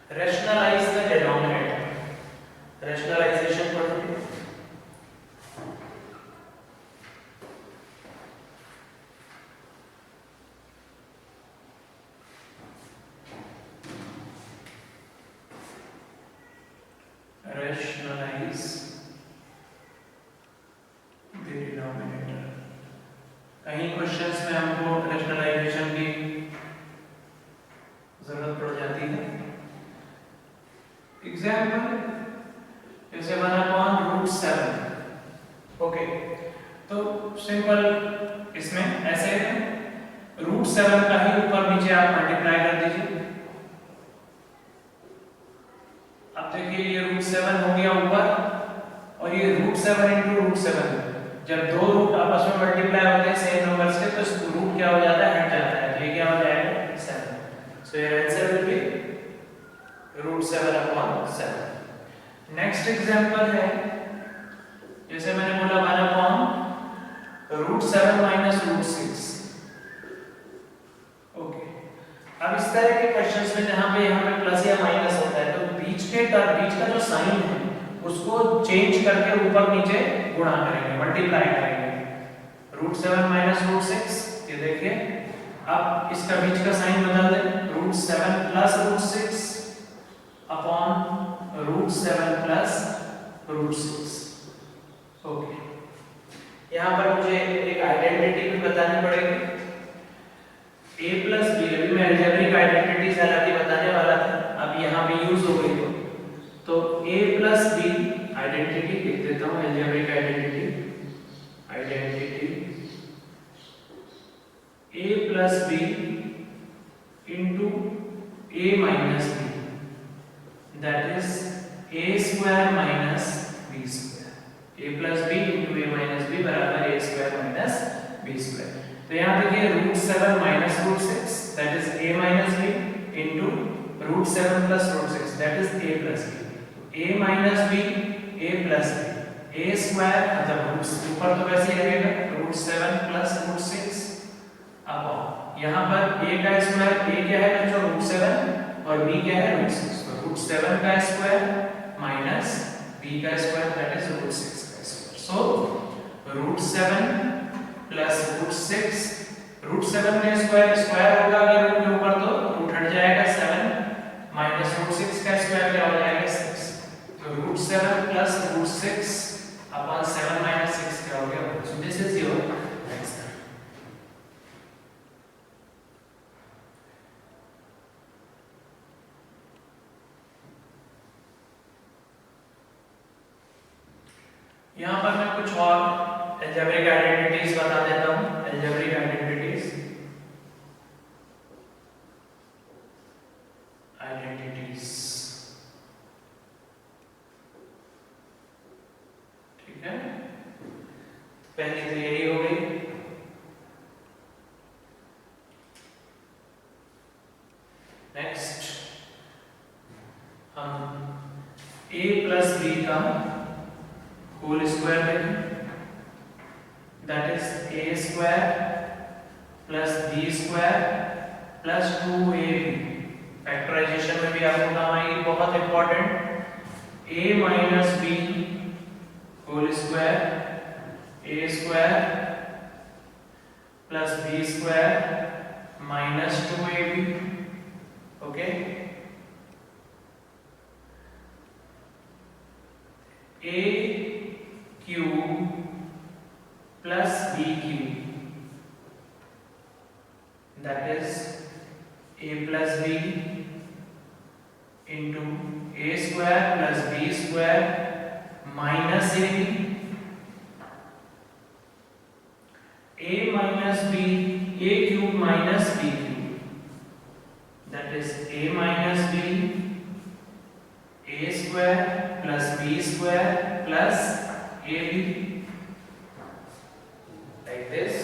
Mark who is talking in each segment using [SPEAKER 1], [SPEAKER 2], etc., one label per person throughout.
[SPEAKER 1] Rationalize the denominator. Rationalization पढ़ोगे. Rationalize the denominator. कहीं questions में हमको रैशनलाइजेशन की जरूरत पड़ जाती है. एग्जाम्पल जैसे 1/√7. ओके, तो सिंपल इसमें ऐसे है, √7 का ही ऊपर नीचे आप मल्टीप्लाई कर दीजिए. अब देखिए ये √7 हो गया ऊपर और ये √7 × √7. जब दो रूट आपस में मल्टीप्लाई होते हैं सेम नंबर से तो रूट क्या हो जाता है, हट जाता है. तो ये क्या हो जाएगा 7. So your answer will be √7/7. Next example है, जैसे मैंने बोला 1/√7 - √6. ओके, अब इस तरह के क्वेश्चंस में जहां पे यहाँ पे प्लस या माइनस होता है तो बीच का जो साइन है उसको चेंज करके ऊपर नीचे गुणा करेंगे, मल्टीप्लाई करेंगे. √7 - √6, ये देखिए. अब इसका बीच का साइन बदल दें, √7 + √6 अपॉन √7 + √6. ओके, यहाँ पर मुझे एक आइडेंटिटी भी बतानी पड़ेगी. a + b, अभी मैं अलजेब्रिक आइडेंटिटीज हालांकि बताने वाला था, अब यहाँ पे यूज हो गई. तो a + b आइडेंटिटी लिख देता हूँ, algebraic identity. a + b into a minus b, that is a square minus b square. a plus b into a minus b बराबर a square minus b square. तो यहाँ देखिए √7 minus √6, that is a minus b into √7 plus √6, that is a plus b. a minus b, a plus b, a square मतलब ऊपर तो वैसे ही रहेगा √7 plus √6 upon यहाँ पर a का स्क्वायर, a क्या है बच्चों √7 और b क्या है √6. तो √7 का स्क्वायर माइनस b का स्क्वायर, that is √6 का स्क्वायर. सो √7 plus √6, √7 में स्क्वायर होगा अगर रूट के ऊपर तो रूट हट जाएगा 7 माइनस √6 का स्क्वायर क्या हो जाएगा 6. तो √7 plus √6 अपॉन 7 minus 6 क्या हो गया. So this is your answer. यहाँ पर मैं कुछ और अलजेब्रिक आइडेंटिटीज बता देता हूँ. अलजेब्रिक आइडेंटिटीज ठीक है. पहली तो यही हो गई. नेक्स्ट हम a + b का होल स्क्वायर लेंगे, that is a square plus b square plus 2ab. Factorization में भी आपको काम आएगी, बहुत important. a minus b whole square, a square plus b square minus 2ab. Okay, a cube plus b cube, that is a plus b into a square plus b square minus ab. a minus b, a cube minus b cube, that is a minus b, a square plus b square plus ab, like this.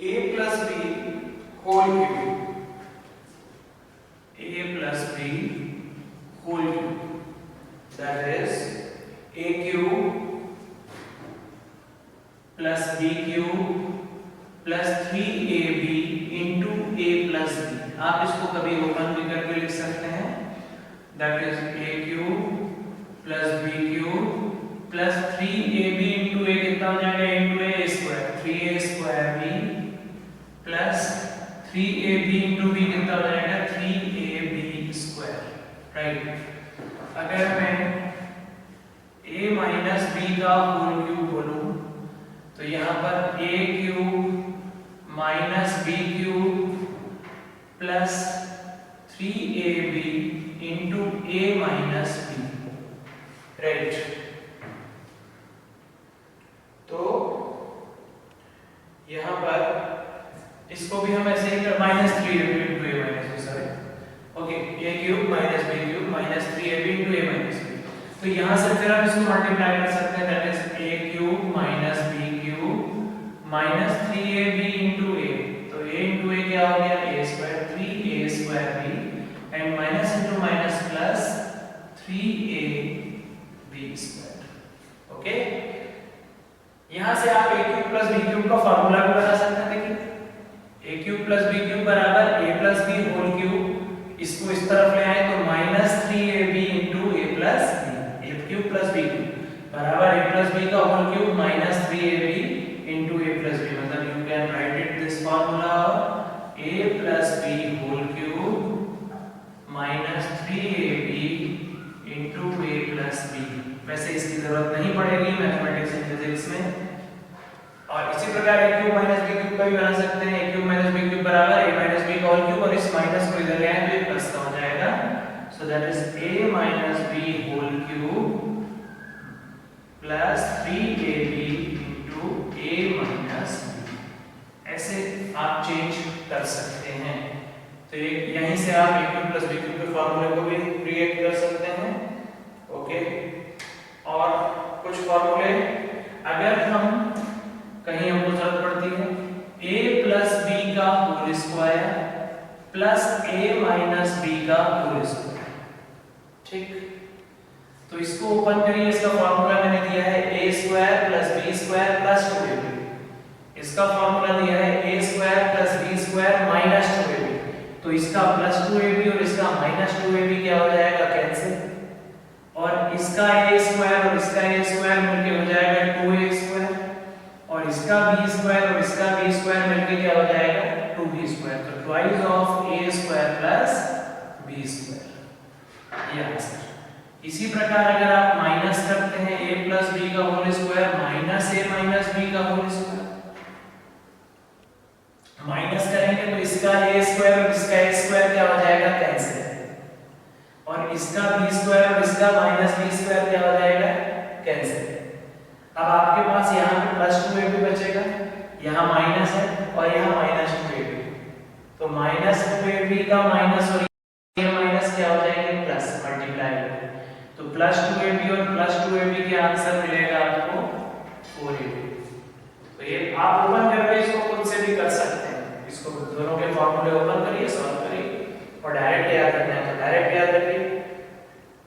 [SPEAKER 1] a plus b whole cube, a plus b whole cube, that is a cube plus b cube plus 3ab into a plus b। आप इसको कभी open भी करके लिख सकते हैं, that is a cube plus b cube plus 3ab into a कितना हो जाएगा, into a square, 3a square b plus 3ab into b कितना हो जाएगा, 3ab square, राइट। अगर मैं a minus b का होल क्यूब बोलूं तो यहाँ पर a cube minus b cube plus 3ab into a minus b, right. तो यहाँ पर इसको भी हम ऐसे ही minus 3ab into a minus b, sorry, okay, a cube minus b cube minus 3ab into a minus b। तो यहाँ से फिर हम इसको मल्टीप्लाई कर सकते हैं, that is a cube minus b minus 3ab into a, तो a इंटू a क्या हो गया, a square, 3a square b and minus into minus plus 3ab square, okay. यहां से आप a cube plus b cube का formula भी बता सकते हैं, देखिए a cube plus b cube बराबर a plus b whole cube, इसको इस तरफ ले आए तो minus 3ab into a plus b, a cube plus b cube बराबर a प्लस b का whole cube minus 3ab into a plus b, मतलब you can write it this formula a plus b whole cube minus 3ab into a plus b। वैसे इसकी जरूरत नहीं पड़ेगी mathematics and physics में। और इसी प्रकार a cube minus b cube का भी बना सकते हैं, a cube minus b cube बराबर a माइनस b का होल क्यूब, और इस माइनस को इधर ले आए तो ये प्लस का हो जाएगा, so that is a minus b whole cube plus 3ab a minus b। ऐसे आप चेंज कर सकते हैं। तो यहीं से आप a cube plus b cube के फॉर्मूले को भी क्रिएट कर सकते हैं, ओके। और कुछ फॉर्मूले अगर हम कहीं हमको जरूरत पड़ती है, a प्लस b का whole square plus a minus b का होल स्क्वायर, ठीक। तो इसको ओपन करिए, इसका फॉर्मूला मैंने दिया है a square plus b square plus 2ab, इसका फॉर्मूला दिया है a square plus b square minus 2ab, तो इसका प्लस 2ab और इसका माइनस 2ab क्या हो जाएगा, कैंसिल, और इसका a स्क्वायर और इसका a स्क्वायर मिलके हो जाएगा 2a स्क्वायर, और इसका b स्क्वायर और इसका b स्क्वायर मिलके क्या हो जाएगा, 2b स्क्वायर, तो twice of a square plus b square, ये आंसर। इसी प्रकार अगर आप माइनस करते हैं a प्लस b का whole square minus a minus b का होल स्क्वायर, माइनस करेंगे तो इसका a स्क्वायर और इसका a स्क्वायर क्या हो जाएगा, कैंसिल, और इसका b स्क्वायर और इसका माइनस b स्क्वायर क्या हो जाएगा, कैंसिल। अब आपके पास यहाँ पे प्लस 2ab बचेगा, यहाँ माइनस है और यहाँ माइनस 2ab, तो माइनस 2ab का माइनस और ये माइनस क्या हो जाएंगे, प्लस, मल्टीप्लाई, तो प्लस 2ab और प्लस 2ab के आंसर मिलेगा आपको 4ab। तो ये आप ओपन करके इसको खुद से भी कर सकते हैं, इसको दोनों के फॉर्मूले ओपन करिए, सॉल्व करिए, और डायरेक्ट याद रखना है तो डायरेक्ट याद रखिए,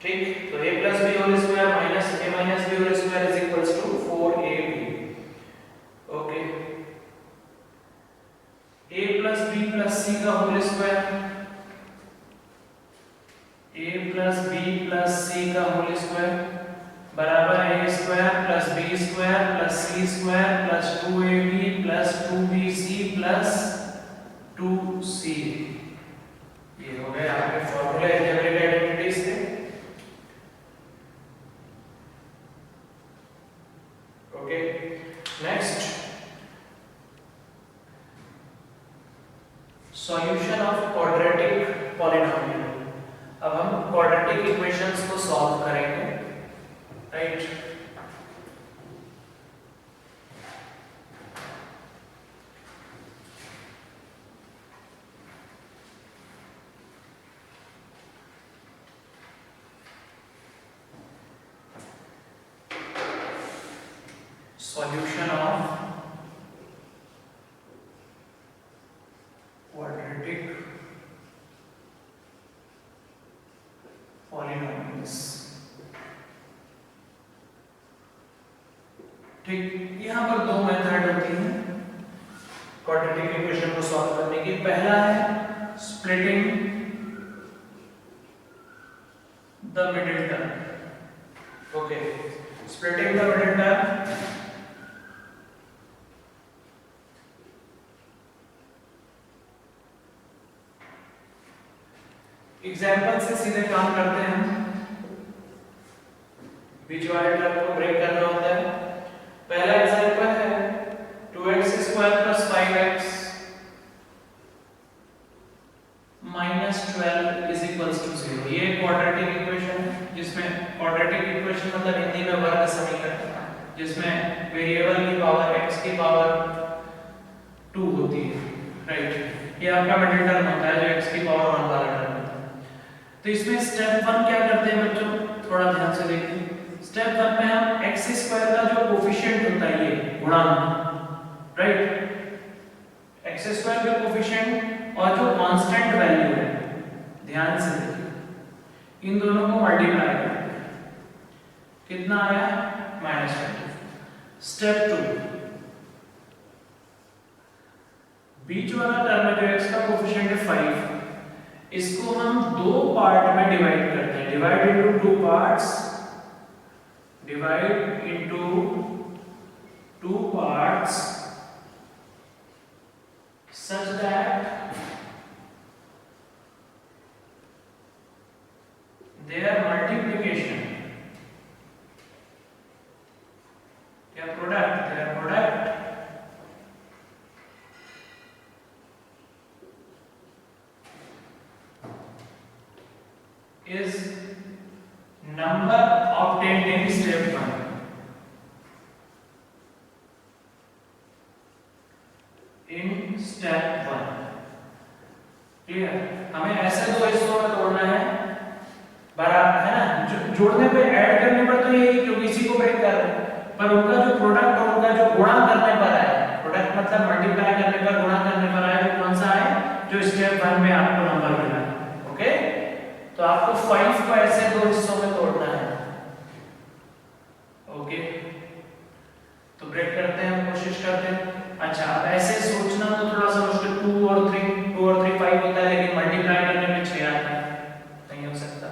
[SPEAKER 1] ठीक। तो a plus b whole square minus a minus b whole square is equals to 4ab, okay. a plus b plus c का whole square, a plus b plus c का होल स्क्वायर बराबर a square plus b square plus c square plus 2ab plus 2bc plus 2c। ये हो गए आपके फॉर्मूले algebraic identities के, okay. Next, solution of quadratic polynomial. अब हम क्वाड्रेटिक इक्वेशंस को सॉल्व करेंगे, राइट। सॉल्यूशन ऑफ ठीक, यहाँ पर दो मेथड होती हैं क्वाड्रेटिक इक्वेशन को सॉल्व करने की। पहला है splitting the middle term. Okay, splitting the middle term example से सीधे काम करते हैं। बीच वाले टर्म को ब्रेक करना होता है। पहला एग्जाम्पल है 2x square plus 5x minus 12 is equals to 0। ये क्वाड्रेटिक इक्वेशन है, जिसमें क्वाड्रेटिक इक्वेशन मतलब हिंदी में वर्ग समीकरण, जिसमें वेरिएबल की पावर x की पावर 2 होती है, राइट। ये आपका मिडिल टर्म होता है जो x की पावर 1 वाला टर्म होता है। तो इसमें स्टेप 1 क्या करते हैं बच्चों, थोड़ा ध्यान से देखिए। स्टेप 1 में हम x स्क्वायर का जो कोफिशिएंट होता है, ये गुणांक, राइट, x स्क्वायर का कोफिशिएंट और जो कांस्टेंट वैल्यू है, ध्यान से देखिए, इन दोनों को मल्टीप्लाई करते हैं। कितना आया, -20। स्टेप 2, बीच वाला टर्म में जो x का कोफिशिएंट है 5, इसको हम दो पार्ट में डिवाइड करते हैं। Divide into two parts, divide into two parts such that their multiplication या product, their product is number obtained in step 1। in step 1, clear. हमें ऐसे दो हिस्सों में तोड़ना है, बराबर है ना। जोड़ने पे, ऐड करने पर तो यही, क्योंकि इसी को ब्रेक कर रहे हैं, पर उनका जो प्रोडक्ट और उनका जो गुणा करने पर आया, प्रोडक्ट मतलब मल्टीप्लाई करने पर, गुणा करने पर आया, वो कौन सा है, जो स्टेप 1 में आपको नंबर मिला। ओके, तो आपको 5 को ऐसे दो हिस्सों में तोड़ना है। ओके, तो ब्रेक करते हैं, कोशिश करते हैं। अच्छा, अब ऐसे सोचना तो थोड़ा सा मुश्किल, 2 और 3 5 होता है, लेकिन मल्टीप्लाई करने में 6 आता है, नहीं हो सकता।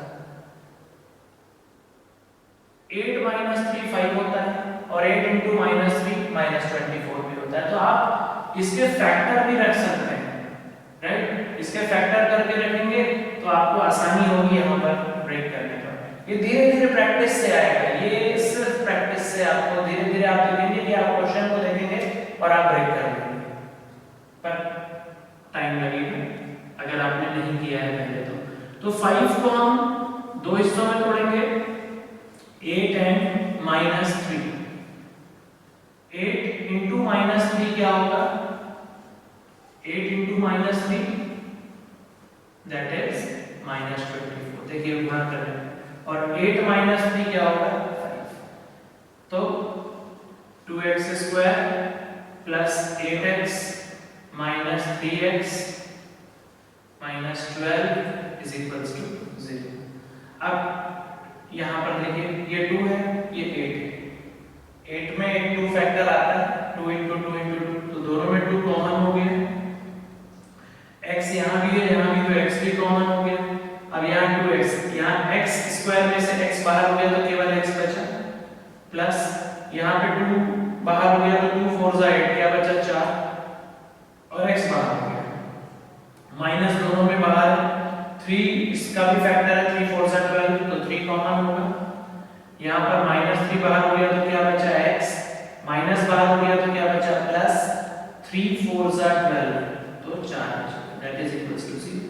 [SPEAKER 1] 8 - 3 5 होता है, और 8 × -3 -24 भी होता है। तो आप इसके फैक्टर भी रख सकते हैं, राइट। इसके फैक्टर करके रखेंगे तो आपको आसानी होगी यहाँ पर ब्रेक करने पर। ये धीरे धीरे प्रैक्टिस से आएगा, ये सिर्फ प्रैक्टिस से आपको धीरे धीरे आप देखेंगे कि आप क्वेश्चन को देखेंगे और आप ब्रेक कर लेंगे, पर टाइम लगेगा अगर आपने नहीं किया है पहले तो 5 को हम दो हिस्सों में तोड़ेंगे, 8 and -3। 8 × -3 क्या होगा, 8 × -3 that is -24। देखिए गुणा कर रहे हैं, और 8 - 3 क्या होगा, 5। तो 2x square plus 8x minus 3x minus 12 is equals to 0। अब यहाँ पर देखिए, ये 2 है, ये 8 है। 8 में एक 2 फैक्टर आता है, 2 × 2 × 2, तो दोनों में 2 कॉमन हो गए। x यहाँ भी है, यहाँ भी, तो x भी कॉमन हो गया। अब यहाँ 2x, यहाँ x स्क्वायर में से x बाहर हो गया तो केवल x बचा, प्लस यहाँ पे 2 बाहर हो गया तो 2 4 8, क्या बचा 4, और x बाहर हो गया। माइनस दोनों में बाहर, 3 इसका भी फैक्टर है, 3 4 12, तो 3 कॉमन होगा। यहाँ पर -3 बाहर हो गया तो क्या बचा x, माइनस बाहर हो गया तो क्या बचा प्लस, 3 4 12, तो 4 बचा, दैट इज इक्वल्स टू 0।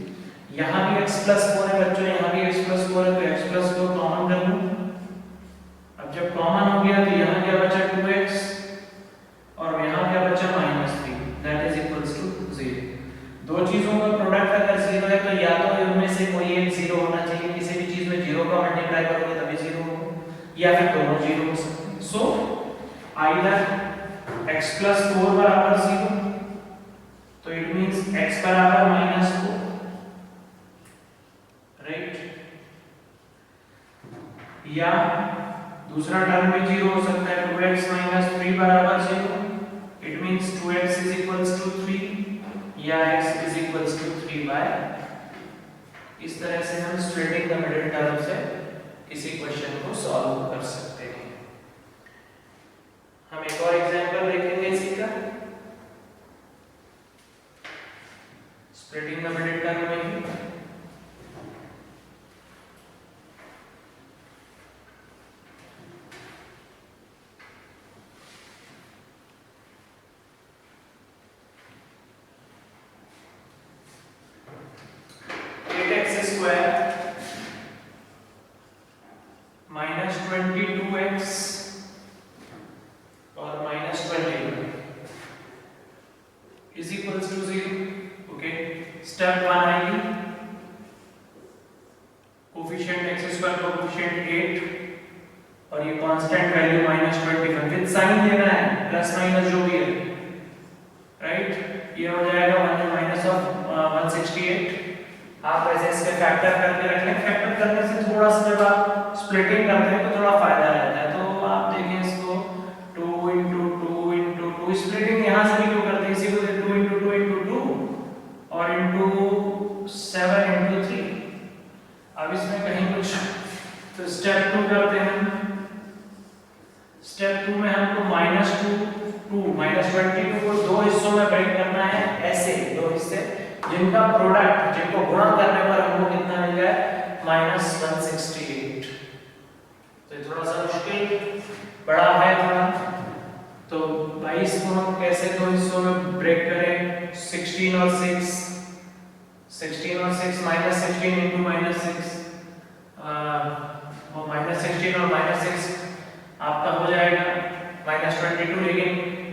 [SPEAKER 1] यहाँ भी x + 4 है बच्चों, यहाँ भी x + 4 है, तो x + 4 कॉमन कर लूं। अब जब कॉमन हो गया तो यहाँ क्या बचा 2x, और यहाँ क्या बचा -3, दैट इज इक्वल्स टू 0। दो चीजों का प्रोडक्ट अगर 0 है तो या तो इनमें से कोई एक 0 होना चाहिए, किसी भी चीज में 0 का मल्टीप्लाई करोगे तभी 0 होगा, या फिर दोनों 0 हो सकते हैं। सो आइदर x + 4 बराबर 0, तो इट मींस x बराबर -4, राइट, या दूसरा टर्म भी 0 हो सकता है, 2x - 3 बराबर 0, इट मींस 2x = 3 या x = 3/। इस तरह से हम स्प्लिटिंग द मिडिल टर्म से किसी क्वेश्चन को सॉल्व कर सकते हैं। हम एक और एग्जांपल देखेंगे इसी का, स्प्लिटिंग द मिडिल टर्म में ही। -22x और -21 is equals to 0। Okay, step 1 आएगी, कोफिशिएंट x² का कोफिशिएंट 8 और ये कांस्टेंट वैल्यू -21 विद साइन देना है, प्लस माइनस जो भी है, राइट। ये हो जाएगा 168। आप ऐसे इसके फैक्टर करके रख लें, फैक्टर करने से थोड़ा सा जब आप स्प्लिटिंग करते हैं तो थोड़ा फायदा रहता है। तो आप देखें इसको 2 × 2 × 2, स्प्लिटिंग यहाँ से भी क्यों करते हैं, इसी को 2 × 2 × 2 और × 7 × 3। अब इसमें कहीं कुछ, तो स्टेप 2 करते हैं। स्टेप 2 में हमको -22 को दो हिस्सों में ब्रेक करना है, ऐसे दो हिस्से जिनका प्रोडक्ट, जिनको गुणा करने पर हमको कितना मिल जाए, -168। तो ये थोड़ा सा मुश्किल बड़ा है थोड़ा। तो 22 को हम कैसे दो हिस्सों में ब्रेक करें, 16 और 6, -16 × -6 वो -16 और -6 आपका हो जाएगा -22, लेकिन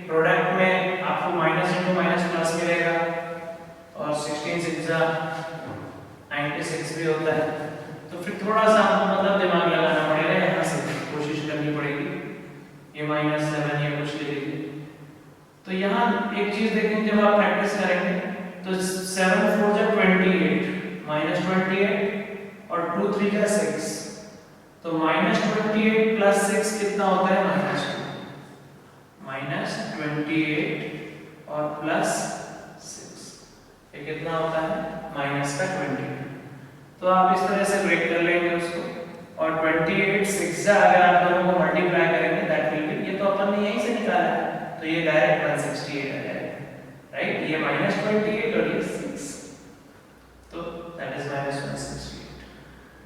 [SPEAKER 1] प्रोडक्ट में आपको माइनस इंटू माइनस प्लस मिलेगा और 16 × 6 = 96 भी होता है। तो फिर थोड़ा सा आपको मतलब दिमाग लगाना पड़ेगा, यहाँ से कोशिश करनी पड़ेगी, ये -7 या कुछ ले लीजिए। तो यहाँ एक चीज देखें, जब आप प्रैक्टिस करेंगे तो 7 × 4 = 28, -28 और 2 × 3 = 6, तो -28 + 6 कितना होता है, -28 और +6, ये कितना होता है, -20। तो आप इस तरह से ब्रेक कर लेंगे उसको, और 28 6 से अगर आप दोनों को मल्टीप्लाई करेंगे दैट विल बी, ये तो अपन ने यहीं से निकाला है, तो ये डायरेक्ट 168 आ जाएगा, राइट। ये -28 और ये 6, तो दैट इज -168।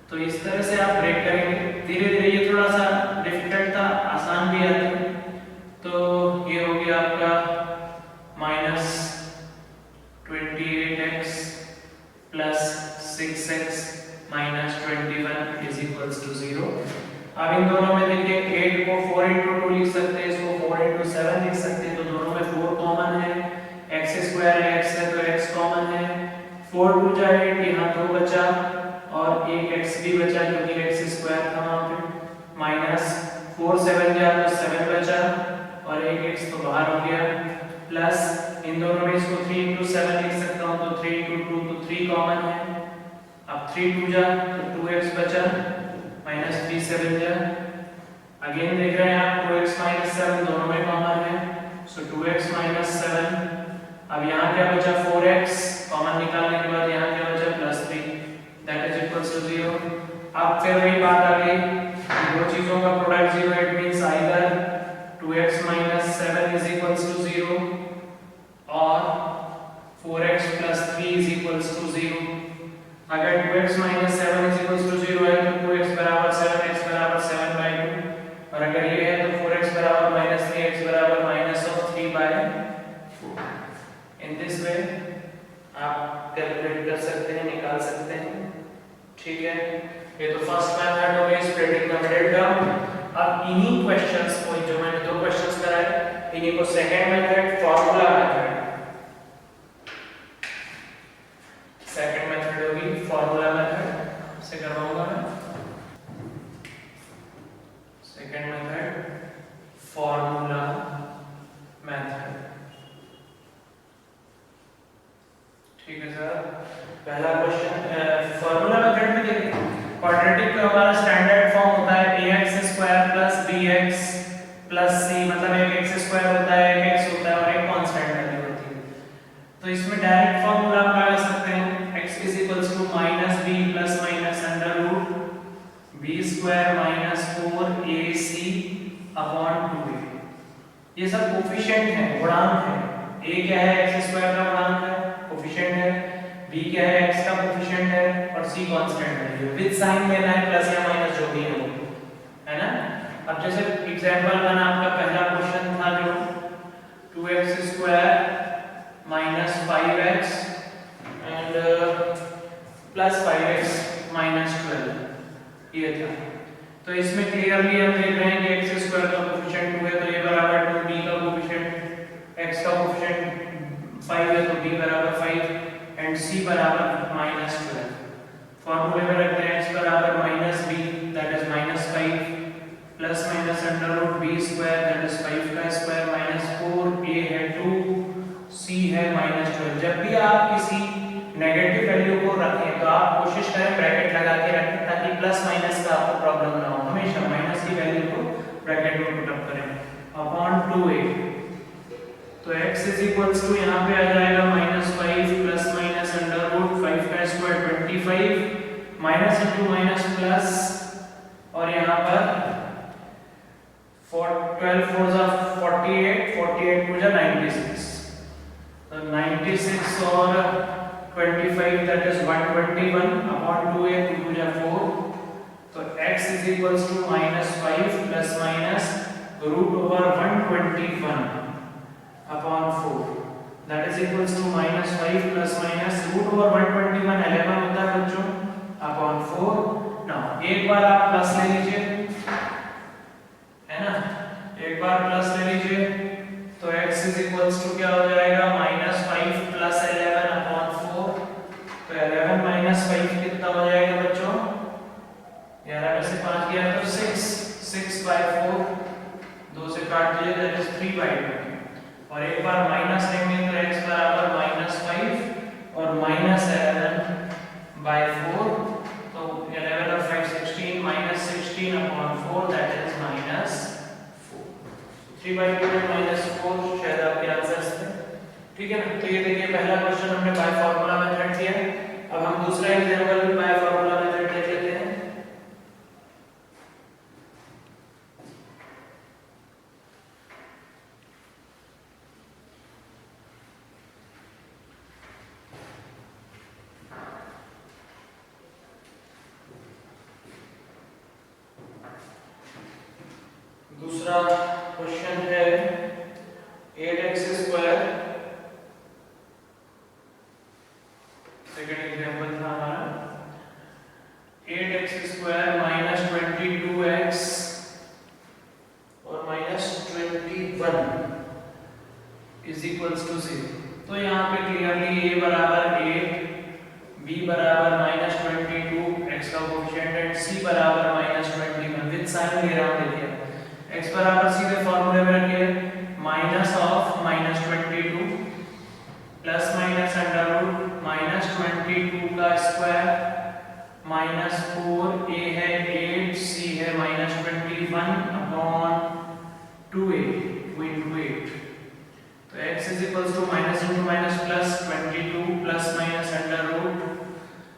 [SPEAKER 1] तो इस तरह से आप ब्रेक करेंगे धीरे धीरे। ये थोड़ा सा डिफिकल्ट था, आसान भी आता है। तो ये हो गया आपका -28x + 6x - 21 = 0। अब इन दोनों में देखिए 8 को 4 × 2 लिख सकते हैं, इसको 4 × 7 लिख सकते हैं, तो दोनों में 4 कॉमन है, x² है, x है तो x कॉमन है, 4 × 2 = 8, यहाँ 2 बचा और एक x भी बचा क्योंकि x² था वहां पे, -4 7 गया तो 7 बचा और एक x तो बाहर हो गया, प्लस इन दोनों में इसको 3 × 7 लिख सकता हूं, तो 3 × 2 तो 3 कॉमन है। अब 3 2 जा तो 2x बचा, -3 7 जा, अगेन देख रहे हैं आप 2x - 7 दोनों में कॉमन है, सो 2x - 7। अब यहाँ क्या बचा, 4x कॉमन निकालने के बाद यहाँ क्या बचा, +3, दैट इज इक्वल्स टू 0। अब फिर वही बात आ गई, दो चीजों का product 0, it means either 2x - 7 is equals to 0 और 4x + 3 इज इक्वल्स टू 0। अगर 2x - 7 इज इक्वल्स टू 0 है तो 2x = 7, x = 7/2, और अगर ये है तो 4x = -3, x = -3/4। In this way आप कैलकुलेट कर सकते हैं, निकाल सकते हैं, ठीक है। ये तो फर्स्ट मेथड हो गई, स्प्लिटिंग द मिडिल टर्म। अब इन्हीं क्वेश्चंस को, जो मैंने दो क्वेश्चंस कराए, इन्हीं को second method, formula method, second method होगी फार्मूला मेथड से करवाऊंगा मैं। सेकंड मेथड फार्मूला मेथड, ठीक है सर। पहला क्वेश्चन फार्मूला मेथड में देखिए, क्वाड्रेटिक का हमारा स्टैंडर्ड फॉर्म होता है ax² + bx प्लस c, मतलब एक एक्स स्क्वायर होता है, एक एक्स होता है और एक कांस्टेंट वैल्यू होती है। तो इसमें डायरेक्ट फॉर्मूला आप लगा सकते हैं, x is equals to minus B plus minus under root B square minus 4ac upon 2a। ये सब कोफिशिएंट है, गुणांक है। a क्या है, एक्स स्क्वायर का गुणांक है, कोफिशिएंट है। b क्या है, x का कोफिशिएंट है। और c कांस्टेंट है। विद साइन लेना है, प्लस या माइनस जो भी है ना। अब जैसे एग्जांपल 1 आपका पहला क्वेश्चन था जो 2x square minus 5x and plus 5x minus 12, ये था। तो इसमें क्लियरली हम देख रहे हैं कि x स्क्वायर का कोफिशिएंट 2 है तो a बराबर 2, b का कोफिशिएंट x का कोफिशिएंट 5 है तो b बराबर 5 एंड c बराबर माइनस 12। फॉर्मूले में रखते हैं x बराबर minus b that is minus 5 plus minus under root b square that is 5 का स्क्वायर माइनस 4, a है 2, c है माइनस 12। जब भी आप किसी नेगेटिव वैल्यू को रखें तो आप कोशिश करें ब्रैकेट लगा के रखें ताकि प्लस माइनस का आपको प्रॉब्लम ना हो। हमेशा माइनस की वैल्यू को ब्रैकेट में पुट अप करें अपॉन 2a। तो x इज इक्वल्स टू यहाँ पे आ जाएगा minus 5 plus minus under root 5 का square 25 minus into minus plus और यहाँ पर 12 4 जा 48 48 टू जा 96 तो 96 और 25 दैट इज 121 अपॉन 2a 2 जा 4। तो x is equals to minus 5 plus minus root over 121 upon 4 that is equals to minus 5 plus minus root over 121 11 होता है बच्चों अपॉन 4। नाउ एक बार आप प्लस ले लीजिए, है ना, एक बार प्लस ले लीजिए तो x इज इक्वल्स टू क्या हो जाएगा माइनस 5 प्लस 11 अपॉन 4। तो 11 माइनस 5 कितना हो जाएगा बच्चों, 11 में से 5 गया तो 6, 6 बाय 4 2 से काट दीजिए दैट इज 3 बाय 2 और एक बार माइनस लेंगे तो x बराबर माइनस 5 और माइनस 11 बाय 4। तो 11 और 5 16 minus 16 upon 4 that is minus 3 by 2 minus 4 शायद आपके आंसर्स थे, ठीक है ना। तो ये देखिए पहला क्वेश्चन हमने बाय फार्मूला मेथड किया। अब हम दूसरा एग्जांपल भी बाय फार्मूला मेथड देख लेते हैं। दूसरा क्वेश्चन है 8x स्क्वायर, सेकंड एग्जांपल था हमारा 8x स्क्वायर माइनस 22x और माइनस 21 इज इक्वल्स टू 0। तो यहाँ पे क्लियरली a बराबर 8, b बराबर माइनस 22 x का कोएफिशिएंट एंड c बराबर माइनस 21 विद साइन ले रहा हूँ। देखिए x बराबर सीधे फॉर्मूले में रखिए minus of minus 22 plus minus under root minus 22 का स्क्वायर माइनस 4, a है 8, c है माइनस 21 अपॉन 2a 2 into 8। तो x is equals to minus into minus plus 22 plus minus under root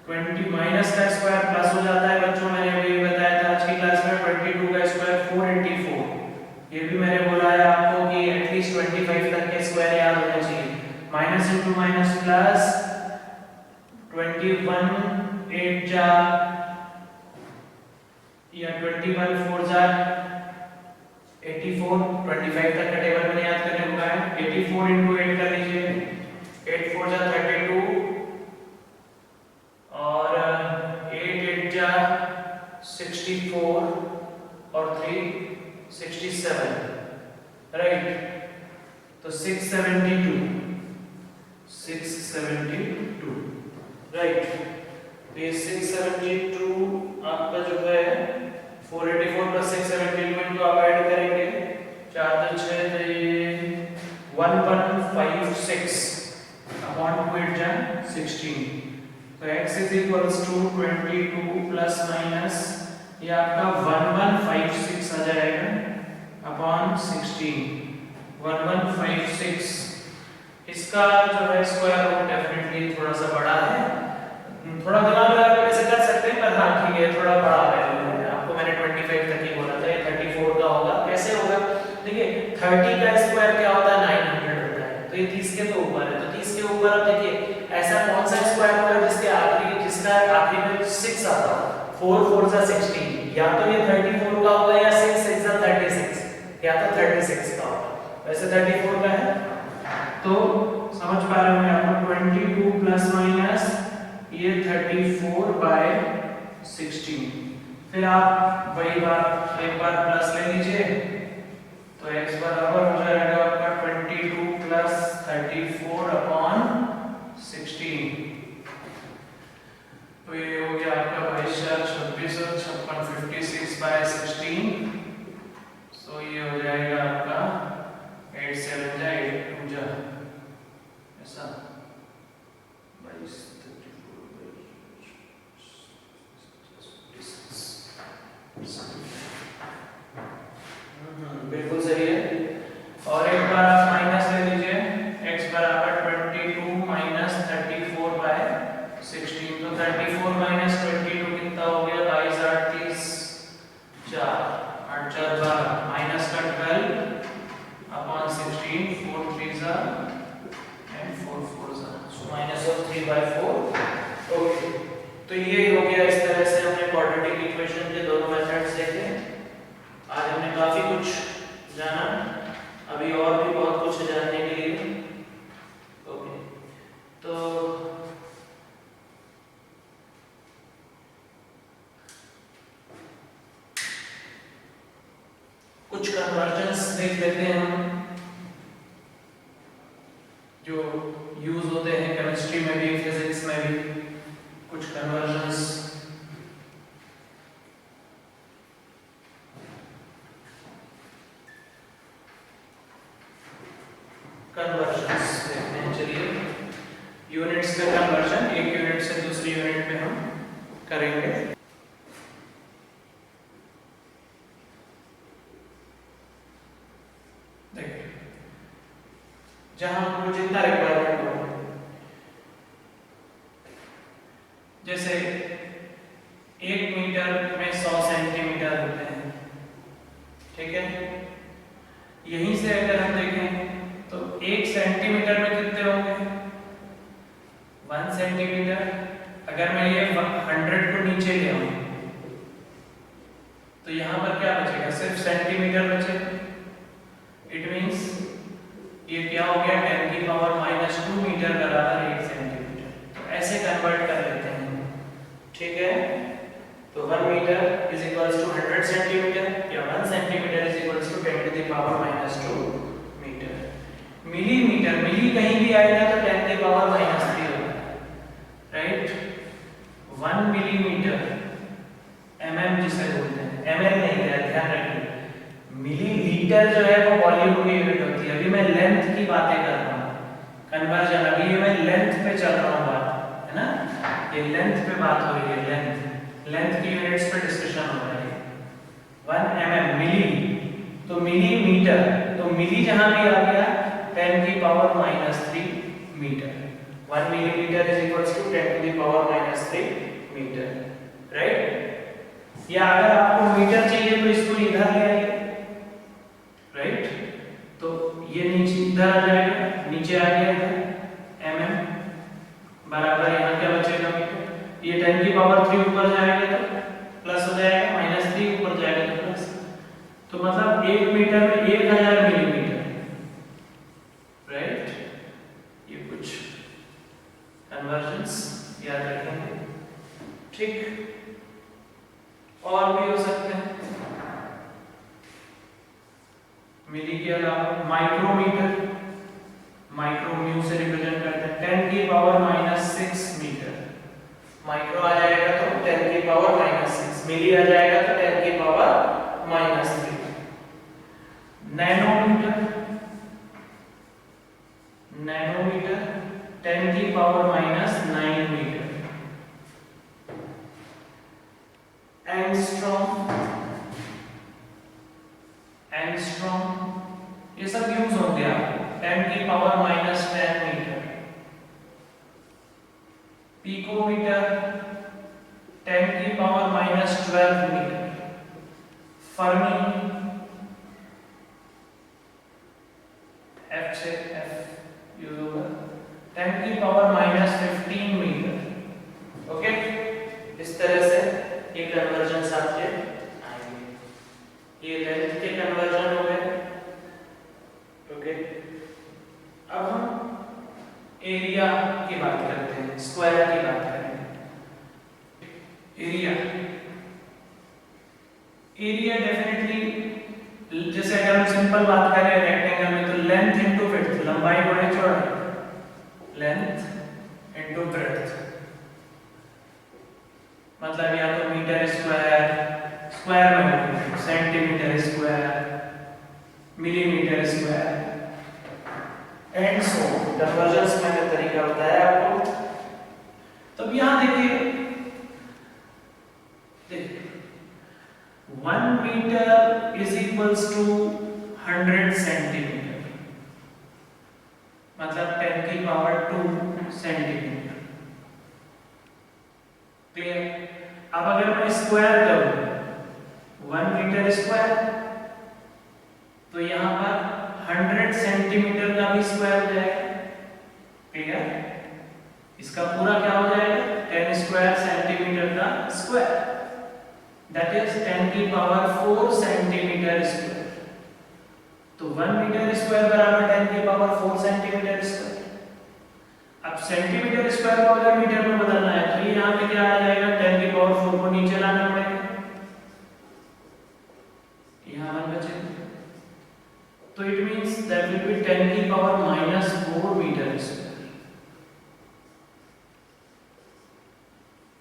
[SPEAKER 1] 20 minus का स्क्वायर प्लस हो जाता है बच्चों, मैंने अभी बताया था आज की क्लास में 22 का स्क्वायर 484। ये भी मैंने बोला है आपको कि एटलीस्ट 25 तक के स्क्वायर याद होने चाहिए। माइनस इंटू माइनस प्लस 21 8 जा या 21 4 जा 84, 25 तक का टेबल मैंने याद करने को कहा है। 84 इंटू 8 कर लीजिए, 8 4 जा 32 और 8 8 जा 64 और 3 67, राइट। तो 672 राइट। तो ये 672 आपका जो है 484 प्लस 672 इनको आप ऐड करेंगे 4 तो 6 तो ये 1156 अपॉन 2 8 जा 16। तो x is equals to 22 plus minus ये आपका 1156 आ जाएगा 1156। इसका जो है स्क्वायर रूट डेफिनेटली थोड़ा सा बड़ा है, थोड़ा दिमाग लगा के वैसे कर सकते हैं, पर हाँ ठीक है थोड़ा बड़ा वैल्यू है। आपको मैंने 25 तक ही बोला था, ये 34 का होगा। कैसे होगा देखिए, 30 का स्क्वायर क्या होता है 900 होता है, तो ये 30 के तो ऊपर है, तो 30 के ऊपर आप देखिए ऐसा कौन सा स्क्वायर होगा जिसका आखिरी में 6 आता हो। 4 4 जा 16, या तो ये 34 का होगा या 6 6 जा 36, या तो 36 का होगा। वैसे 34 का है, तो समझ पा रहे होंगे आप 22 प्लस माइनस ये 34/16। फिर आप वही बात एक बार प्लस ले लीजिए, तो x बराबर हो जाएगा आपका 22 प्लस 34/16। तो ये हो गया आपका 22 और 56 56/16। सो ये हो जाएगा आपका 8 7 जा 8 2 जा ऐसा 22 बिल्कुल सही है। और एक बार आप माइनस ले लीजिए, x बराबर 22 माइनस 34/16। तो 34 माइनस 22 कितना हो गया 22 8 30 4 8 4 12 माइनस का 12/16 4 3 जा and 4 4 जा, सो माइनस ऑफ 3/4। ओके, तो ये हो गया। इस तरह से हमने क्वाड्रेटिक इक्वेशन के दोनों मेथड्स देखे। आज हमने काफी कुछ जाना, अभी और भी बहुत कुछ जानने के लिए। ओके, तो कुछ कन्वर्जन्स देख लेते हैं हम जो यूज होते हैं केमिस्ट्री में भी, फिजिक्स में भी। कुछ कन्वर्जन्स देखते हैं। चलिए, यूनिट्स का कन्वर्जन एक यूनिट से दूसरी यूनिट में हम करेंगे। देखिए, जहां हमको जितना रिक्वायरमेंट हो, जैसे 1 मीटर में 100 सेंटीमीटर होते हैं, ठीक है। यहीं से अगर हम देखें तो 1 सेंटीमीटर में कितने होंगे 1 सेंटीमीटर। अगर मैं ये 100 को नीचे ले आऊं तो यहां पर क्या बचेगा, सिर्फ सेंटीमीटर बचेगा। इट मींस ये क्या हो गया 10 की पावर -2 मीटर बराबर 1 सेंटीमीटर। तो ऐसे कन्वर्ट कर लेते हैं, ठीक है। तो 1 metre is equals to 100 centimetre, या 1 सेंटीमीटर इज इक्वल्स टू 10 की पावर -2 मीटर। मिलीमीटर, मिली कहीं भी आएगा तो 10 की पावर -3 होगा, राइट। 1 मिलीमीटर, mm जिसे बोलते हैं, ml नहीं है, ध्यान रखिए। मिलीलीटर जो है वो वॉल्यूम की यूनिट होती है। अभी मैं लेंथ की बातें कर रहा हूँ, कन्वर्जन अभी ये मैं लेंथ पे चल रहा हूँ बात, है ना। ये लेंथ पे बात हो रही है, लेंथ की यूनिट्स पे डिस्कशन हो रहा है। 1 mm मिली, तो मिलीमीटर, तो मिली जहां भी आ गया 10 की power -3 metre. 1 millimetre is equals to 10 की पावर -3 मीटर, राइट। या अगर आपको मीटर चाहिए तो इसको इधर ले आइए, राइट। तो ये नीचे इधर आ जाएगा, नीचे आ गया इधर mm बराबर यहाँ क्या बचेगा मीटर। ये 10 की पावर 3 ऊपर जाएगा तो प्लस हो जाएगा, -3 ऊपर जाएगा तो प्लस। तो मतलब 1 मीटर में 1000 मिलीमीटर, राइट। ये कुछ कन्वर्जन्स याद रखेंगे, ठीक। और भी हो सकते हैं मिली के अलावा। माइक्रोमीटर, माइक्रोम्यू से रिप्रेजेंट करते हैं, 10 की पावर -6 मीटर। माइक्रो आ जाएगा तो 10 की पावर -6, मिली आ जाएगा तो 10 की पावर -3। नैनोमीटर, नैनोमीटर 10 की पावर -9 मीटर। एंगस्ट्रॉम, एंगस्ट्रॉम ये सब यूज होंगे आपको। 10 की पावर माइनस 10 मीटर, पिकोमीटर 10 की power minus 12 metre, fermi F से F यूज होगा 10 की पावर माइनस 15 मीटर। ओके, इस तरह से ये कन्वर्जन आपके आएंगे। ये लेंथ के कन्वर्जन हो गए। ओके, अब हम एरिया की बात करते हैं, स्क्वायर की बात करेंगे। एरिया डेफिनेटली, जैसे अगर हम सिंपल बात करें रेक्टेंगल में, तो लेंथ इनटू विड्थ, लंबाई गुणे चौड़ाई, लेंथ इनटू ब्रेड्थ, मतलब या तो मीटर स्क्वायर, स्क्वायर में centimetre square, millimetre square and so conversions मैंने तरीका बताया आपको। तो यहां देखिए 1 metre is equals to 100 centimetre, मतलब 10 की पावर 2 सेंटीमीटर। क्लियर? अब अगर मैं स्क्वायर करूं 1 मीटर स्क्वायर, तो यहां पर 100 सेंटीमीटर का भी स्क्वायर हो जाएगा। क्लियर? इसका पूरा क्या हो जाएगा? 10 स्क्वायर सेंटीमीटर का स्क्वायर, दैट इज 10 की पावर 4 सेंटीमीटर स्क्वायर। तो 1 मीटर स्क्वायर बराबर 10 की पावर 4 सेंटीमीटर स्क्वायर। अब सेंटीमीटर स्क्वायर को अगर मीटर में बदलना है तो ये यहां पे क्या आ जाएगा? 10 की पावर 4 को नीचे लाना पड़ेगा, यहां 1 बचेगा। तो it means that will be 10 की पावर माइनस 4 मीटर स्क्वायर।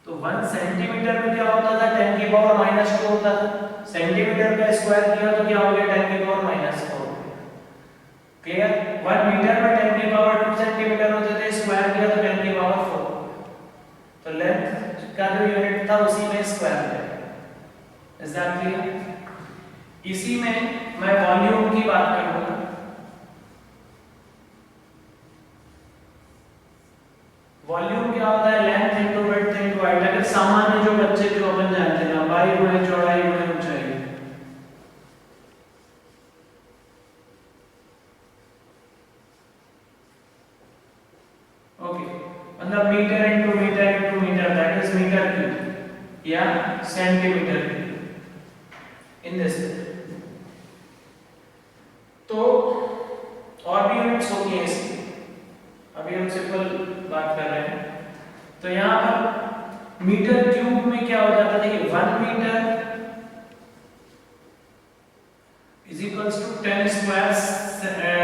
[SPEAKER 1] तो 1 सेंटीमीटर में क्या होता था? 10 की पावर माइनस 2 होता था। सेंटीमीटर का स्क्वायर किया तो क्या हो गया? 10 की पावर माइनस 4 हो गया। क्लियर? 1 मीटर में 10 की पावर 2 सेंटीमीटर होते थे, स्क्वायर किया तो 10 की पावर 4। तो लेंथ का जो यूनिट था उसी में स्क्वायर है। Is that clear? इसी में मैं वॉल्यूम की बात करूंगा। वॉल्यूम क्या होता है? Length into breadth into height. अगर सामान्य जो बच्चे जो अपन जानते हैं, लंबाई गुणे चौड़ाई गुणे ऊंचाई। ओके, मतलब metre into metre into metre, that is metre cube या सेंटीमीटर क्यूब इन दिस। तो और भी यूनिट्स होती हैं इसकी, अभी हम सिंपल बात कर रहे हैं। तो यहां पर मीटर क्यूब में क्या हो जाता है? देखिए 1 metre is equals to 10 square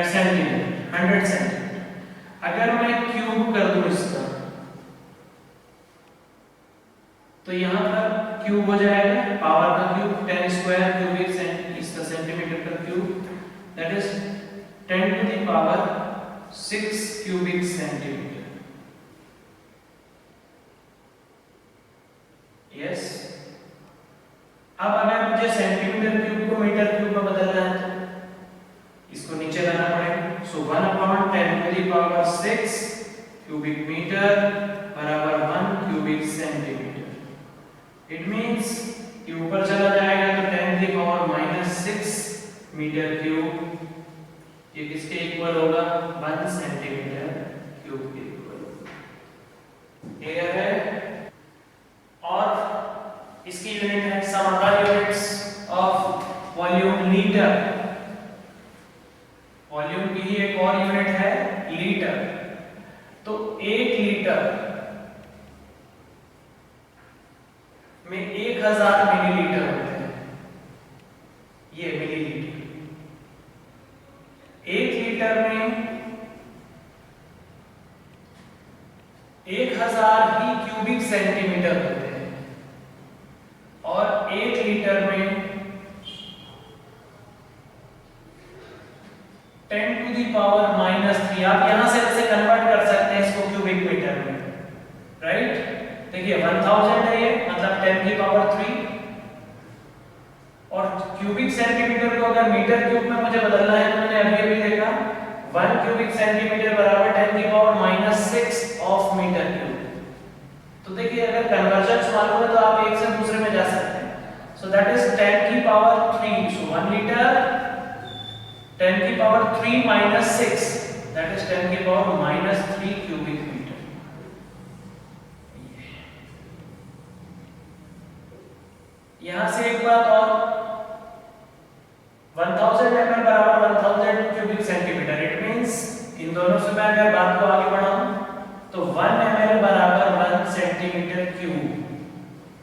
[SPEAKER 1] centimetre, 100 centimetre. अगर मैं क्यूब कर दूं इसका, तो यहां पर क्यूब हो जाएगा, पावर का क्यूब 10 स्क्वायर क्यूबिक इसका सेंटीमीटर का cube, that is 10 to the power 6 cubic centimetre. Yes, अब अगर मुझे सेंटीमीटर क्यूब को मीटर क्यूब में बदलना है तो इसको नीचे लाना पड़ेगा। So 1/10 to the power 6 cubic metre बराबर 1 क्यूबिक सेंटीमीटर। इट मींस कि ऊपर चला जाएगा तो 10 की पावर माइनस 6 मीटर क्यूब, ये किसके इक्वल होगा? 1 सेंटीमीटर क्यूब के इक्वल। क्लियर है? और इसकी यूनिट है, some other units of volume, litre. Volume की ही एक और यूनिट है लीटर। तो 1 लीटर में 1000 मिलीलीटर होते हैं, ये मिलीलीटर। 1 लीटर में 1000 ही क्यूबिक सेंटीमीटर होते हैं, और 1 लीटर में 10 टू दी पावर माइनस 3। आप यहां से वैसे कन्वर्ट कर सकते हैं इसको क्यूबिक मीटर में, राइट? देखिए 1000 है ये, मतलब 10 की पावर 3, और क्यूबिक सेंटीमीटर को अगर मीटर क्यूब में मुझे बदलना है तो मैंने अभी अभी देखा 1 क्यूबिक सेंटीमीटर बराबर 10 की पावर -6 ऑफ मीटर क्यूब। तो देखिए अगर कन्वर्जन मालूम है तो आप एक से दूसरे में जा सकते हैं। सो दैट इज 10 की पावर 3, सो 1 लीटर 10 की पावर 3 - 6, दैट इज 10 की पावर -3 क्यूबिक मीटर। यहां से एक बात और, 1000 ml बराबर 1000 क्यूबिक सेंटीमीटर, इट मींस इन दोनों से मैं अगर बात को आगे बढ़ाऊं तो 1 ml बराबर 1 सेंटीमीटर क्यूब।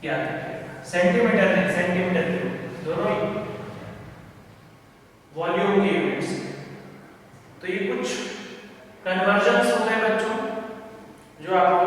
[SPEAKER 1] याद रखिएगा सेंटीमीटर नहीं सेंटीमीटर क्यूब, दोनों ही वॉल्यूम के यूनिट्स। तो ये कुछ कन्वर्जन्स हो गए बच्चों जो आपको